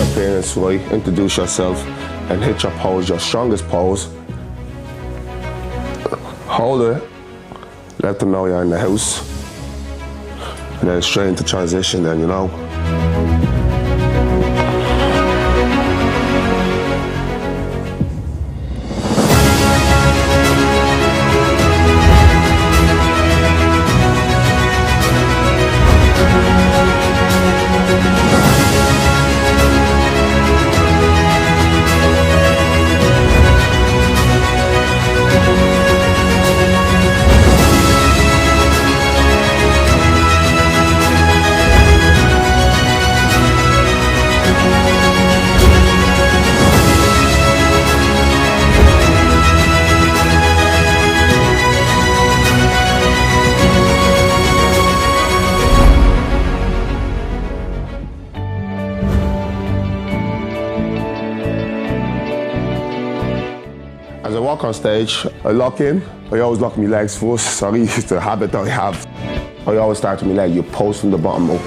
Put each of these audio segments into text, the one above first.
your appearance right, introduce yourself, and hit your pose, your strongest pose. Hold it, let them know you're in the house, and then straight into transition then, you know. As I walk on stage, I lock in. I always lock my legs first. Sorry, it's the habit that I have. I always start with my leg. You pose from the bottom up.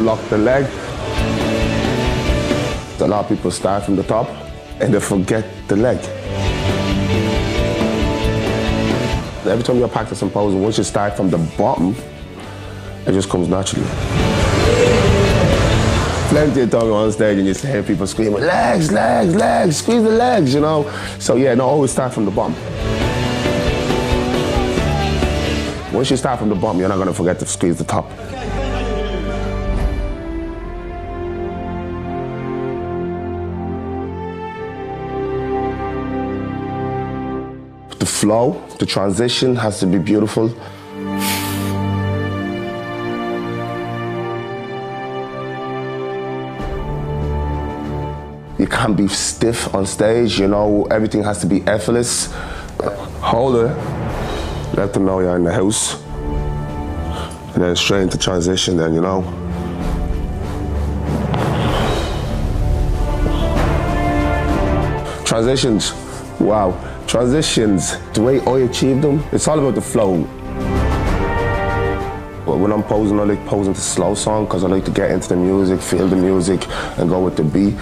Lock the leg. A lot of people start from the top and they forget the leg. Every time you're practicing posing, once you start from the bottom, it just comes naturally. Plenty of time on stage and you hear people screaming, legs, legs, legs, squeeze the legs, you know? So yeah, no, always start from the bottom. Once you start from the bottom, you're not gonna forget to squeeze the top. The flow, the transition has to be beautiful. You can't be stiff on stage, you know, everything has to be effortless. Hold it, let them know you're in the house, and then straight into transition then, you know. Transitions, wow. Transitions, the way I achieve them, it's all about the flow. But when I'm posing, I like posing to slow song because I like to get into the music, feel the music, and go with the beat.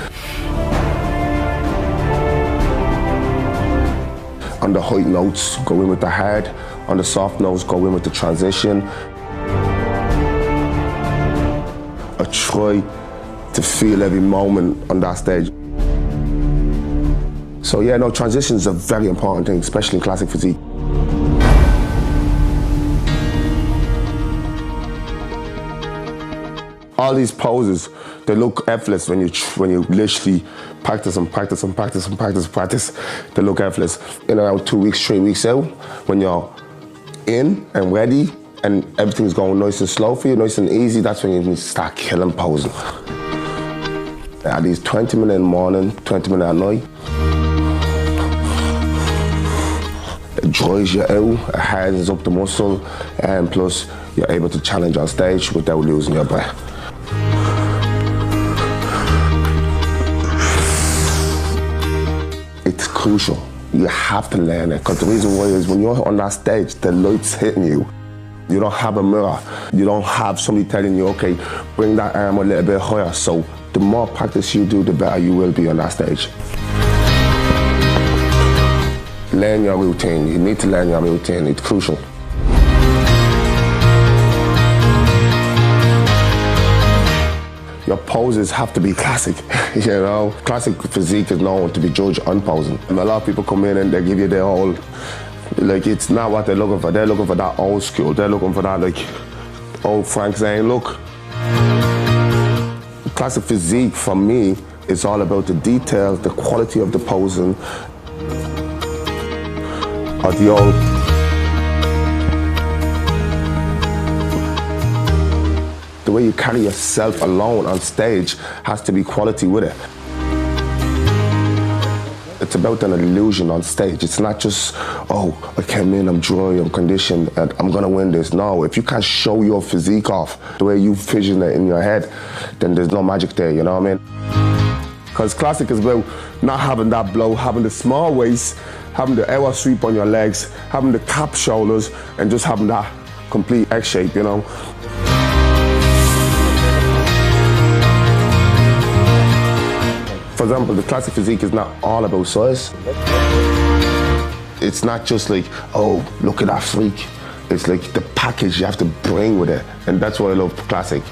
On the high notes, go in with the hard. On the soft notes, go in with the transition. I try to feel every moment on that stage. So yeah, no, transition is a very important thing, especially in classic physique. All these poses, they look effortless when you literally practice and practice and practice and practice and practice. They look effortless. In around 2 weeks, 3 weeks out, when you're in and ready and everything's going nice and slow for you, nice and easy, that's when you need to start killing posing. At least 20 minutes in the morning, 20 minutes at night. It dries you out, it hardens up the muscle, and plus you're able to challenge on stage without losing your breath. It's crucial. You have to learn it, because the reason why is when you're on that stage, the light's hitting you. You don't have a mirror. You don't have somebody telling you, okay, bring that arm a little bit higher. So the more practice you do, the better you will be on that stage. Learn your routine. You need to learn your routine. It's crucial. Your poses have to be classic, you know. Classic physique is known to be judged on posing. And a lot of people come in and they give you their whole, like, it's not what they're looking for. They're looking for that old school. They're looking for that, like, old Frank Zane look. Classic physique, for me, is all about the detail, the quality of the posing, of the old. The way you carry yourself alone on stage has to be quality with it. It's about an illusion on stage. It's not just, oh, I came in, I'm dry, I'm conditioned, and I'm gonna win this. No, if you can't show your physique off the way you vision it in your head, then there's no magic there, you know what I mean? Because classic is about not having that blow, having the small waist, having the air sweep on your legs, having the cap shoulders, and just having that complete X shape, you know? For example, the classic physique is not all about size. It's not just like, oh, look at that freak. It's like the package you have to bring with it. And that's why I love classic.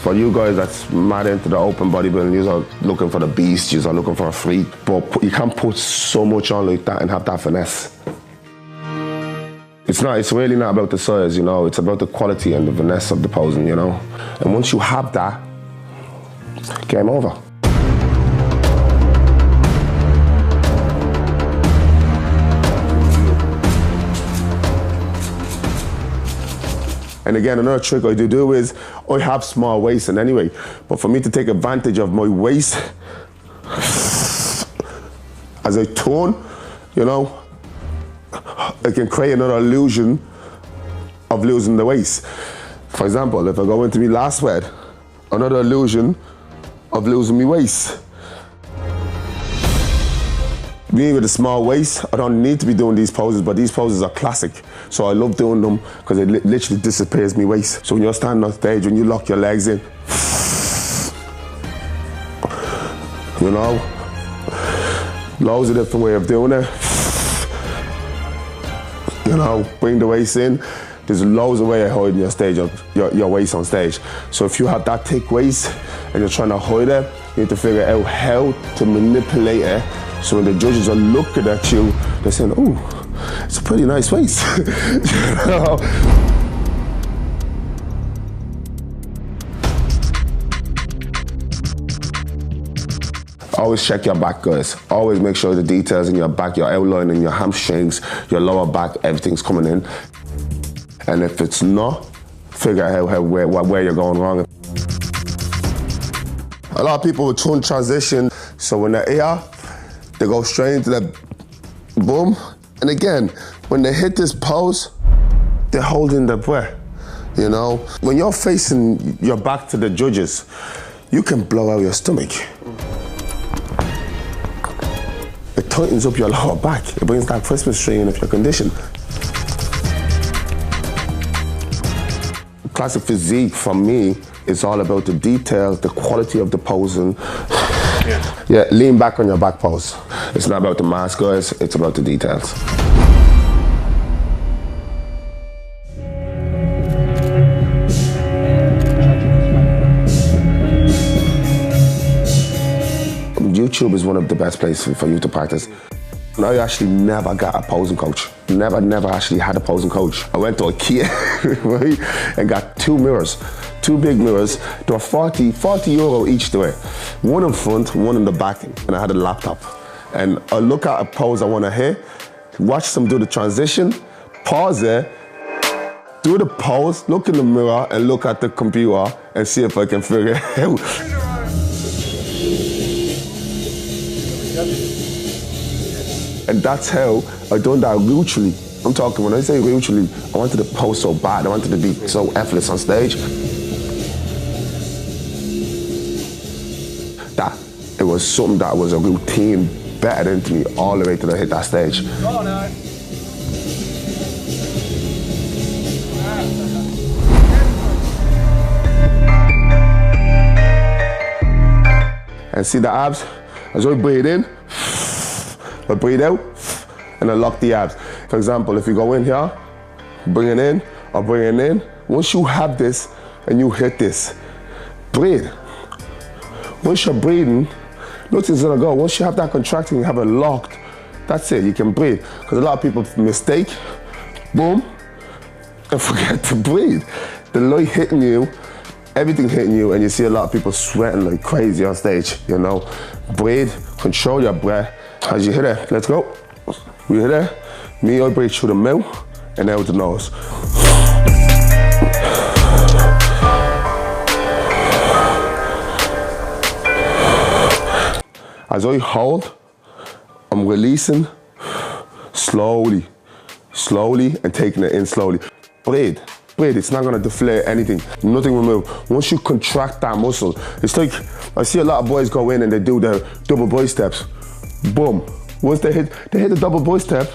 For you guys that's mad into the open bodybuilding, you are looking for the beast, you are looking for a freak, but you can't put so much on like that and have that finesse. It's really not about the size, you know, it's about the quality and the finesse of the posing, you know. And once you have that, game over. And again, another trick I do is, I have small waist in anyway, but for me to take advantage of my waist, as I turn, you know, I can create another illusion of losing the waist. For example, if I go into my last sweat, another illusion of losing my waist. Me with a small waist, I don't need to be doing these poses, but these poses are classic. So I love doing them because it literally disappears my waist. So when you're standing on stage, when you lock your legs in, you know, loads of different way of doing it. You know, bring the waist in. There's loads of ways of hiding your stage, your waist on stage. So if you have that thick waist and you're trying to hide it, you need to figure out how to manipulate it. So when the judges are looking at you, they're saying, oh, it's a pretty nice waist. You know? Always check your back, guys. Always make sure the details in your back, your outline and your hamstrings, your lower back, everything's coming in. And if it's not, figure out where you're going wrong. A lot of people will turn transition, so when they're here, they go straight into the boom. And again, when they hit this pose, they're holding their breath, you know? When you're facing your back to the judges, you can blow out your stomach. It tightens up your lower back. It brings that Christmas tree in if you're conditioned. Classic physique for me is all about the detail, the quality of the posing. Yeah, lean back on your back pose. It's not about the mass, guys, it's about the details. YouTube is one of the best places for you to practice. I actually never got a posing coach. Never actually had a posing coach. I went to IKEA, right, and got 2 mirrors. 2 big mirrors. They were 40 euro each there. One in front, one in the back, and I had a laptop. And I look at a pose I want to hit, watch them do the transition, pause there, do the pose, look in the mirror, and look at the computer and see if I can figure it out. And that's how I done that ritually. I'm talking, when I say ritually, I wanted to pose so bad, I wanted to be so effortless on stage. That it was something that was a routine better into me all the way till I hit that stage. And see the abs? As I breathe in, I breathe out, and I lock the abs. For example, if you go in here, bring it in, or bring it in, once you have this and you hit this, breathe. Once you're breathing, nothing's gonna go. Once you have that contracting, you have it locked, that's it, you can breathe. Because a lot of people mistake, boom, and forget to breathe. The light hitting you, everything hitting you, and you see a lot of people sweating like crazy on stage, you know. Breathe, control your breath. As you hit it, let's go. You hit it, me, I breathe through the mouth and out the nose. As I hold, I'm releasing slowly, and taking it in slowly. Breathe, it's not gonna deflate anything, nothing will move. Once you contract that muscle, it's like, I see a lot of boys go in and they do their double biceps. Boom. Once they hit the double bicep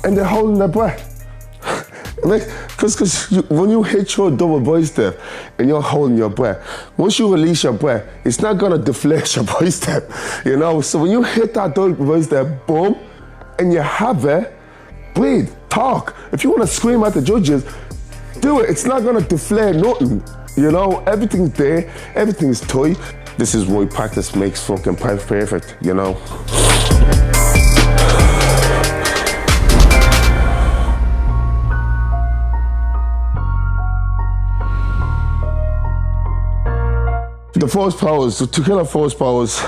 and they're holding their breath. Because when you hit your double bicep and you're holding your breath, once you release your breath, it's not gonna deflate your bicep, you know? So when you hit that double bicep, boom, and you have it, breathe, talk. If you wanna scream at the judges, do it. It's not gonna deflate nothing, you know? Everything's there, everything's tight. This is why practice makes fucking perfect, you know? The force powers, to kill a force powers.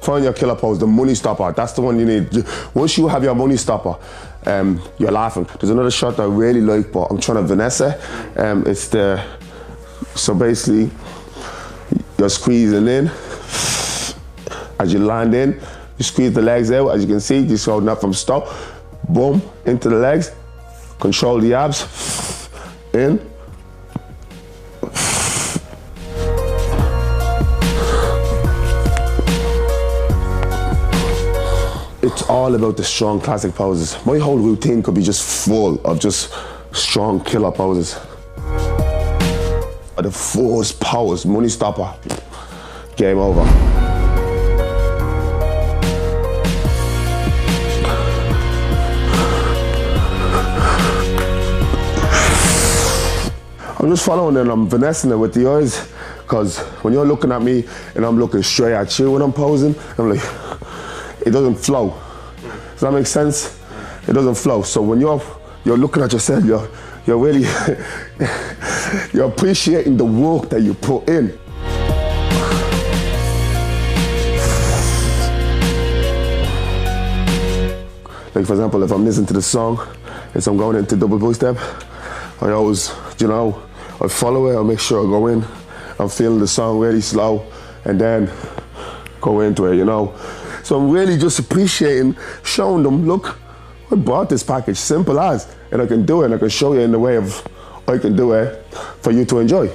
Find your killer pose, the money stopper. That's the one you need. Once you have your money stopper, you're laughing. There's another shot that I really like, but I'm trying to finesse it. It's the, so basically, you're squeezing in. As you land in, you squeeze the legs out. As you can see, just holding up from stop. Boom, into the legs. Control the abs, in. It's all about the strong classic poses. My whole routine could be just full of just strong killer poses. The force powers, money stopper, game over. I'm just following it and I'm finessing it with the eyes, because when you're looking at me and I'm looking straight at you when I'm posing, I'm like, it doesn't flow. Does that make sense? It doesn't flow. So when you're looking at yourself, you're really, you're appreciating the work that you put in. Like for example, if I'm listening to the song, if I'm going into double bicep, I always, you know, I follow it, I make sure I go in, I'm feeling the song really slow, and then go into it, you know. So I'm really just appreciating, showing them, look, I bought this package, simple as, and I can do it, and I can show you in the way of, I can do it for you to enjoy.